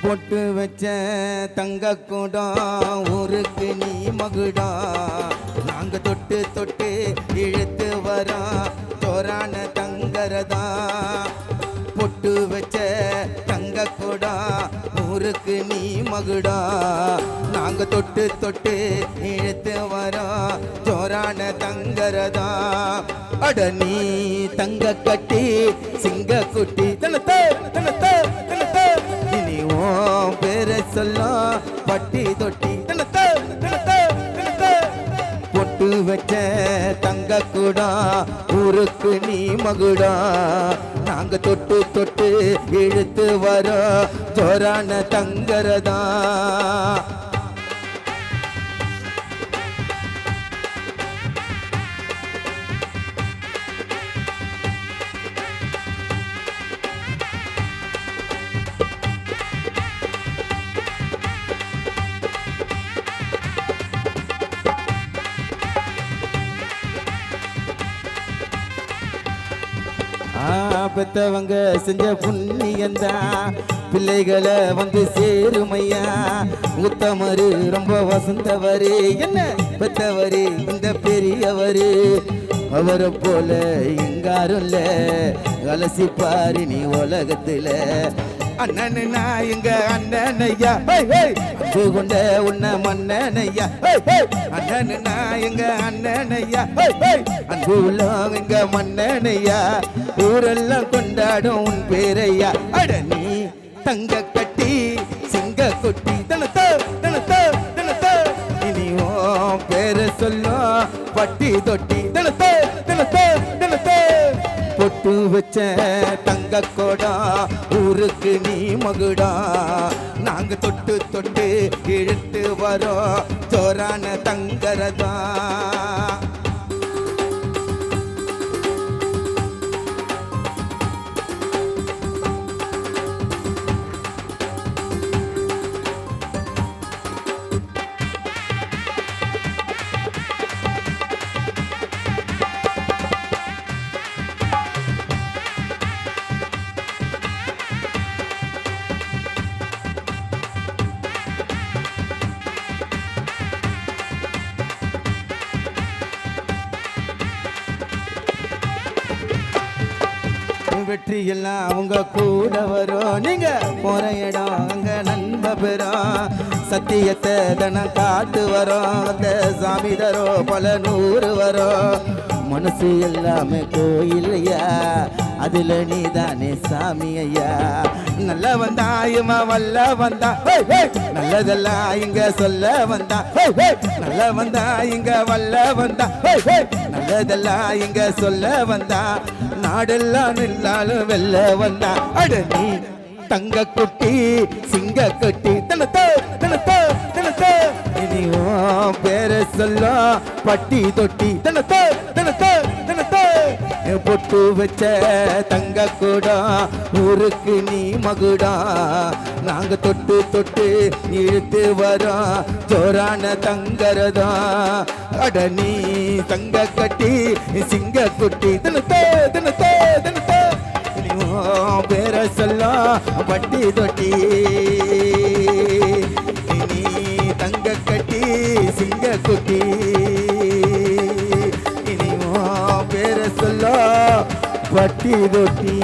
பொட்டு வச்ச தங்க கூடம் ஊருக்கு நீ மகுடா நாங்க தொட்டு தொட்டு இழுத்து வரோம் தோரான தங்கரதா பொட்டு வச்ச தங்க கூடம் ஊருக்கு நீ மகுடா நாங்க தொட்டு தொட்டு இழுத்து வரோம் ஜோரான தங்கரதா அட நீ தங்க கட்டி சிங்க குட்டி தனத்தே தனத்தே தனத்தே இனி ஓ பேரை சொல்ல பட்டி தொட்டி தனத்தே தனத்தே தனத்தே பொட்டு வச்ச தங்க கூடா ஊருக்கு நீ மகுடா நாங்க தொட்டு தொட்டு இழுத்து வரோம் ஜோரான தங்கரதா பெத்தவங்க செஞ்ச புண்ணியந்தான் பிள்ளைகளை வந்து சேருமையா உத்தமரு ரொம்ப வசந்தவரு என்ன பெத்தவரு இந்த பெரியவரு அவரை போல எங்காரும் இல்ல அலசி பாரு நீ உலகத்துல அண்ணனு நான் எங்க அண்ணனையா அன்பு கொண்ட உன்ன மன்னனையா அண்ணனு நான் எங்க அண்ணனையா அன்பு உள்ள எங்க மன்னனையா ஊரெல்லாம் கொண்டாடும் உன் பேரையா அட நீ தங்க கட்டி சிங்க கொட்டி தனத்தோ தனத்தோ தனத்தோ இனி ஓ பேரை சொல்லும் பட்டி தொட்டி தனத்தோ தனத்தோ தனத்தோ பொட்டு வச்ச தங்க கோடா ஊருக்கு நீ மகுடா நாங்க தொட்டு தொட்டு இழுத்து வரோம் ஜோரான தங்கரதா வெற்றி எல்லாம் அவங்க கூட வரும் நீங்க போற இடம் அங்க நண்ப பெறும் சத்தியத்தை தனம் காட்டு வரும் அந்த சாமி தரோ பல நூறு வரும் மனசு எல்லாமே கோயிலையா அதுல நீதானே சாமி ஐயா நல்ல வந்தா இவ வல்ல வந்தா நல்லதெல்லாம் இங்க சொல்ல வந்தா நல்ல வந்தா இங்க வல்ல வந்தா நல்லதெல்லாம் இங்க சொல்ல வந்தா நாடெல்லாம் நில்லாலும் வெல்ல வந்தா அட நீ தங்க குட்டி சிங்க குட்டி தனத்தோ தனத்தோ தனத்தோ இனி பேரை சொல்ல பட்டி தொட்டி தனத்தோ தனத்தோ தனத்தோ பொட்டு வச்ச தங்க கூடா ஊருக்கு நீ மகுடா நாங்க தொட்டு தொட்டு இழுத்து வரோம் ஜோரான தங்கரதா அட நீ தங்க கட்டி சிங்க குட்டி தனத்தோ தனத்தோ தனத்தோ பேர சொல்ல பட்டி தொட்டி நீ தங்க கட்டி சிங்க குட்டி இனி பேர சொல்ல பட்டி தொட்டி